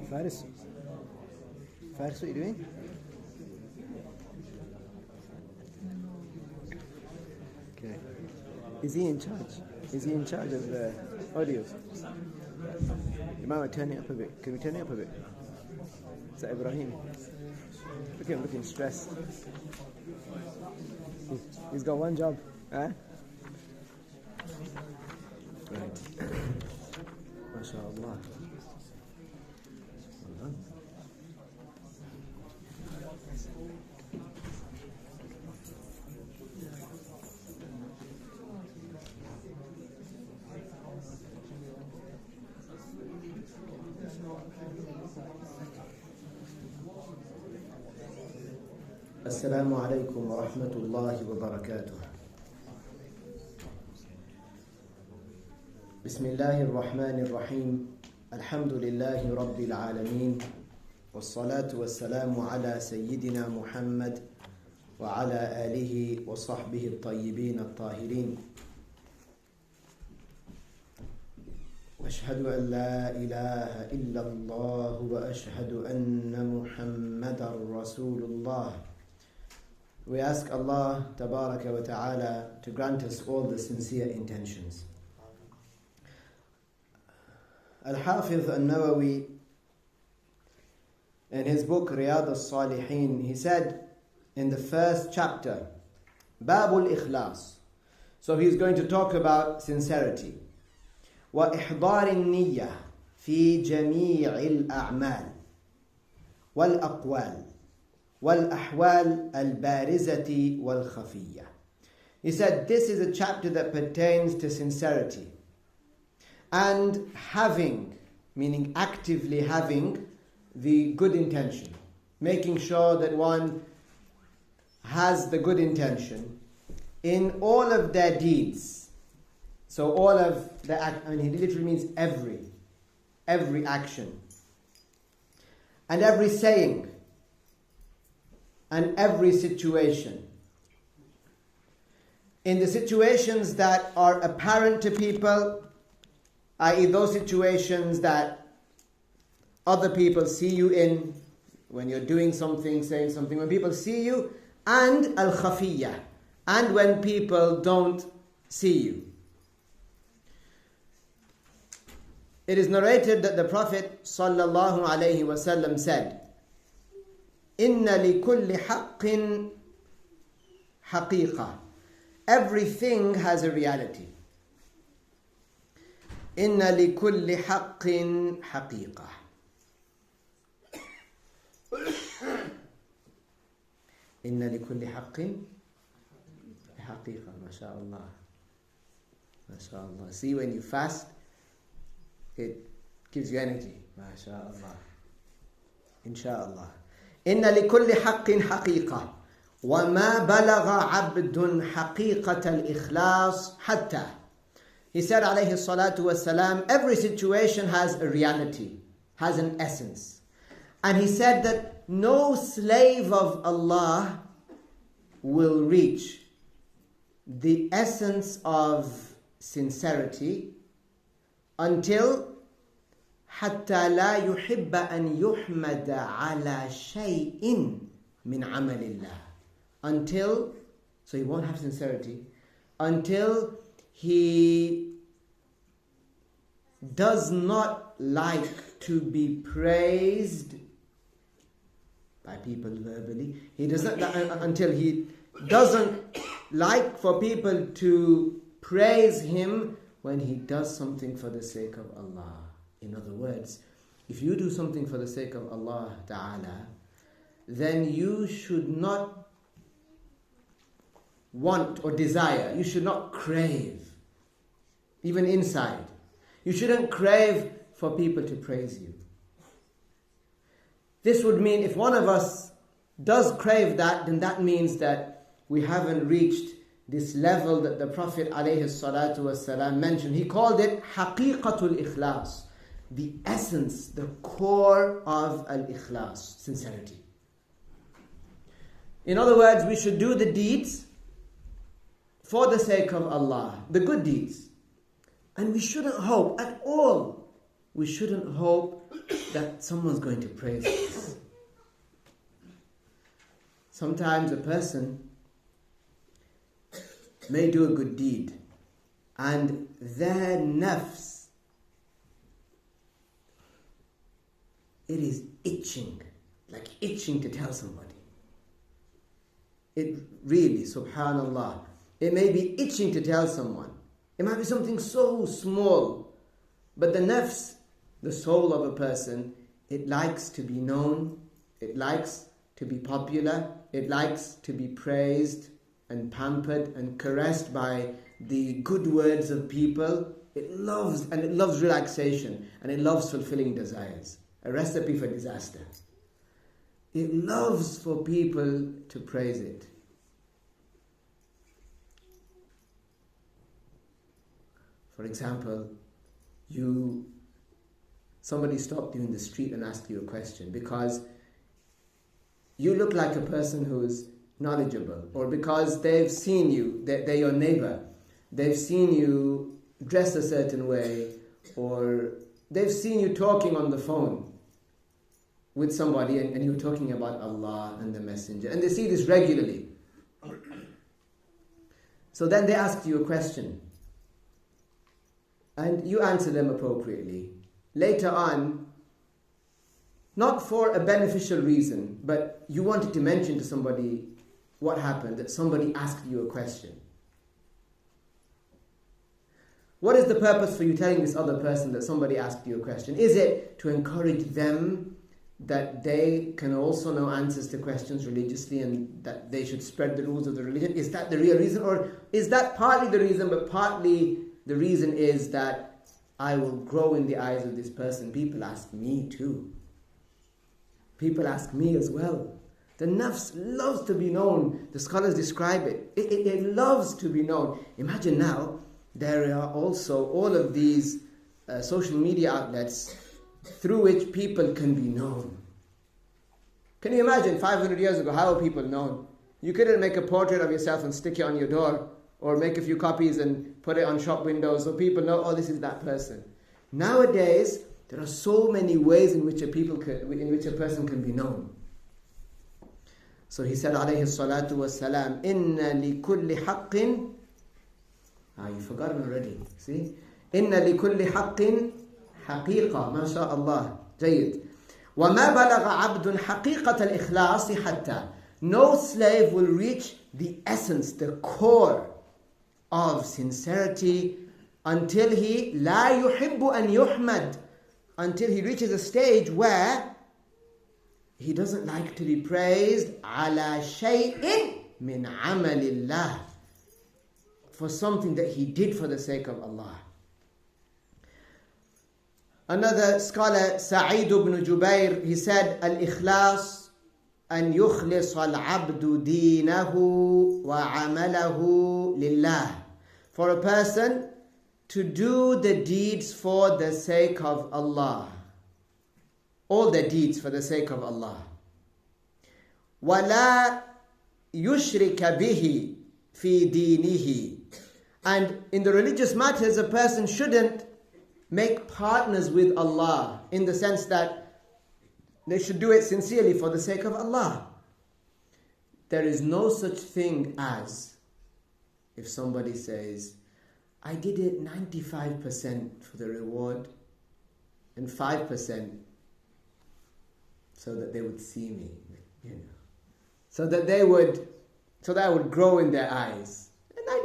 Faris, what are you doing? Okay. Is he in charge? Is he in charge of the audios? You might want to turn it up a bit. Can we turn it up a bit? Is that Ibrahim? Look at him looking stressed. He's got one job. Huh? Right. MashaAllah. Well done. السلام عليكم ورحمة الله وبركاته. بسم الله الرحمن الرحيم. الحمد لله رب العالمين، والصلاة والسلام على سيدنا محمد وعلى آله وصحبه الطيبين الطاهرين. أشهد أن لا إله إلا الله وأشهد أن محمدا رسول الله. We ask Allah Tabaraka wa Ta'ala to grant us all the sincere intentions. Al-Hafiz al-Nawawi, in his book Riyadh al-Salihin, he said in the first chapter, Babul Ikhlas. So he's going to talk about sincerity. وإحضار النية في جميع الأعمال والأقوال وَالْأَحْوَالِ الْبَارِزَةِ وَالْخَفِيَّةِ. He said this is a chapter that pertains to sincerity and having, meaning actively having, the good intention, making sure that one has the good intention in all of their deeds. So all of the act, I mean, he literally means every action and every saying and every situation. In the situations that are apparent to people, i.e. those situations that other people see you in, when you're doing something, saying something, when people see you, and al-khafiyya, and when people don't see you. It is narrated that the Prophet sallallahu alaihi wasallam said, إِنَّ لِكُلِّ حَقٍّ حَقِيقَةً. Everything has a reality. إِنَّ لِكُلِّ حَقٍّ حَقِيقَةً. إِنَّ لِكُلِّ حَقٍّ حَقِيقَةً. MashaAllah. MashaAllah. See, when you fast, it gives you energy. MashaAllah. Insha'Allah. إن لكل حق حقيقة وما بلغ عبد حقيقة الإخلاص حتى. He said عليه الصلاة والسلام, every situation has a reality, has an essence. And he said that no slave of Allah will reach the essence of sincerity until حتى لا يحب أن يحمد على شيء من عمل الله. Until, so he won't have sincerity, until he does not like to be praised by people verbally. He doesn't, until he doesn't like for people to praise him when he does something for the sake of Allah. In other words, if you do something for the sake of Allah Ta'ala, then you should not want or desire, you should not crave, even inside. You shouldn't crave for people to praise you. This would mean if one of us does crave that, then that means that we haven't reached this level that the Prophet ﷺ mentioned. He called it haqiqatul ikhlas, the essence, the core of al-ikhlas, sincerity. In other words, we should do the deeds for the sake of Allah, the good deeds. And we shouldn't hope at all. We shouldn't hope that someone's going to praise us. Sometimes a person may do a good deed and their nafs, it is itching, like itching to tell somebody. It really, subhanallah, it may be itching to tell someone. It might be something so small, but the nafs, the soul of a person, it likes to be known, it likes to be popular, it likes to be praised and pampered and caressed by the good words of people. It loves relaxation, and it loves fulfilling desires. A recipe for disaster. It loves for people to praise it. For example, somebody stopped you in the street and asked you a question because you look like a person who's knowledgeable, or because they've seen you, they're your neighbor, they've seen you dress a certain way, or they've seen you talking on the phone with somebody and you're talking about Allah and the Messenger, and they see this regularly. So then they ask you a question and you answer them appropriately. Later on, not for a beneficial reason, but you wanted to mention to somebody what happened, that somebody asked you a question. What is the purpose for you telling this other person that somebody asked you a question? Is it to encourage them that they can also know answers to questions religiously and that they should spread the rules of the religion? Is that the real reason? Or is that partly the reason, but partly the reason is that I will grow in the eyes of this person? People ask me too. People ask me as well. The nafs loves to be known. The scholars describe it. It loves to be known. Imagine now, there are also all of these social media outlets through which people can be known. Can you imagine 500 years ago, how were people known? You couldn't make a portrait of yourself and stick it on your door, or make a few copies and put it on shop windows so people know, oh, this is that person. Nowadays, there are so many ways in which a person can be known. So he said, alayhi salatu wassalam, inna li kulli haqqin. You've forgotten already. See? Inna li kulli haqqin haqiqa. MashaAllah. Jayyid. وَمَا بَلَغَ عَبْدٌ حَقِيقَةَ الْإِخْلَاصِ حَتَّى. No slave will reach the essence, the core of sincerity until he la yuhibbu an yuhmad, until he reaches a stage where he doesn't like to be praised ala shay'in min amalillah, for something that he did for the sake of Allah. Another scholar, Sa'id ibn Jubair, he said, al-ikhlas an yukhlis al-abdu deenahu wa amalahu lillah. For a person to do the deeds for the sake of Allah. All the deeds for the sake of Allah. وَلَا يُشْرِكَ بِهِ فِي دِينِهِ. And in the religious matters, a person shouldn't make partners with Allah, in the sense that they should do it sincerely for the sake of Allah. There is no such thing as, if somebody says, I did it 95% for the reward and 5% so that they would see me, so that I would grow in their eyes.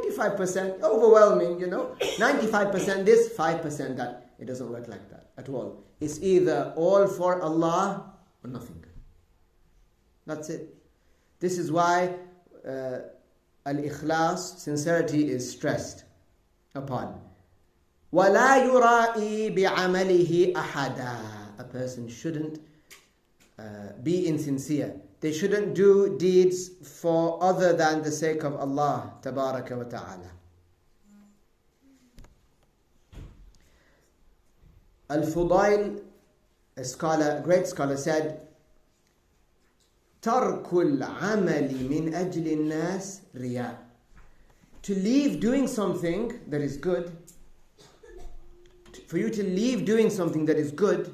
95% overwhelming, 95% this, 5% that. It doesn't work like that at all. It's either all for Allah or nothing. That's it. This is why al-ikhlas, sincerity, is stressed upon. وَلَا يُرَائِي بِعَمَلِهِ أَحَدًا. A person shouldn't be insincere. They shouldn't do deeds for other than the sake of Allah Tabaraka wa Ta'ala. Al-Fudail, a great scholar, said, تَرْكُ الْعَمَلِ مِنْ أَجْلِ النَّاسِ رِيَاء. To leave doing something that is good, for you to leave doing something that is good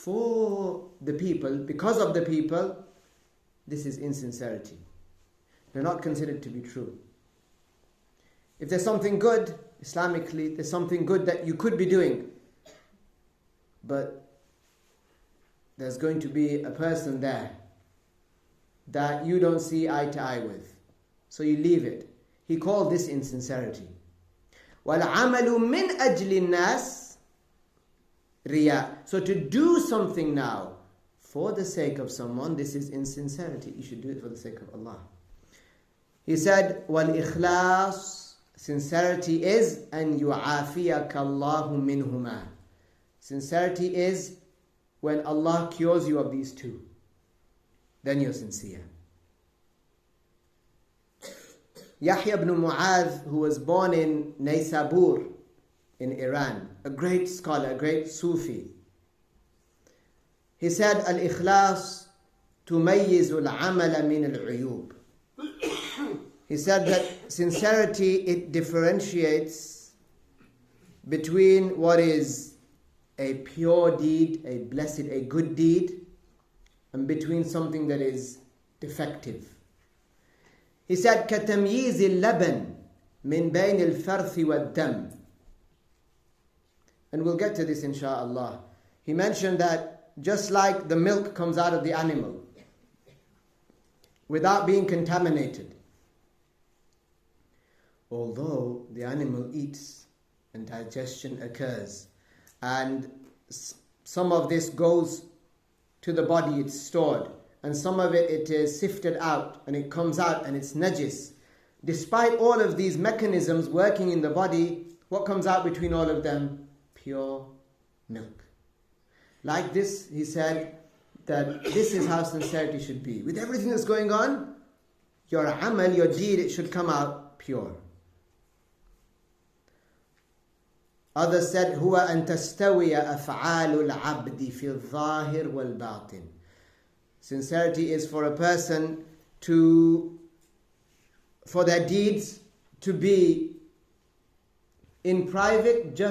for the people, because of the people, this is insincerity. They're not considered to be true. If there's something good, Islamically, there's something good that you could be doing, but there's going to be a person there that you don't see eye to eye with, so you leave it. He called this insincerity. وَالْعَمَلُ مِنْ أَجْلِ النَّاسِ رِيَاء. So to do something now for the sake of someone, this is insincerity. You should do it for the sake of Allah. He said, وَالْإِخْلَاص, sincerity is أَنْ يُعَافِيَكَ اللَّهُ مِنْهُمَا. Sincerity is when Allah cures you of these two. Then you're sincere. Yahya ibn Mu'adh, who was born in Naysabur in Iran, a great scholar, a great Sufi. He said, Al-Ikhlas tumayyizu al-amala min al-uyub. He said that sincerity, it differentiates between what is a pure deed, a blessed, a good deed, and between something that is defective. He said, كَتَمْيِيزِ اللَّبَنِ مِنْ بَيْنِ الْفَرْثِ وَالدَّمِ. And we'll get to this insha'Allah. He mentioned that just like the milk comes out of the animal without being contaminated, although the animal eats and digestion occurs, and some of this goes to the body, it's stored, and some of it is sifted out and it comes out and it's najis. Despite all of these mechanisms working in the body, what comes out between all of them? Pure milk. Like this, he said that this is how sincerity should be. With everything that's going on, your amal, your deed, it should come out pure. Others said, هو أن تستوي أفعال العبد في الظاهر والباطن. Sincerity is for a person for their deeds to be in private just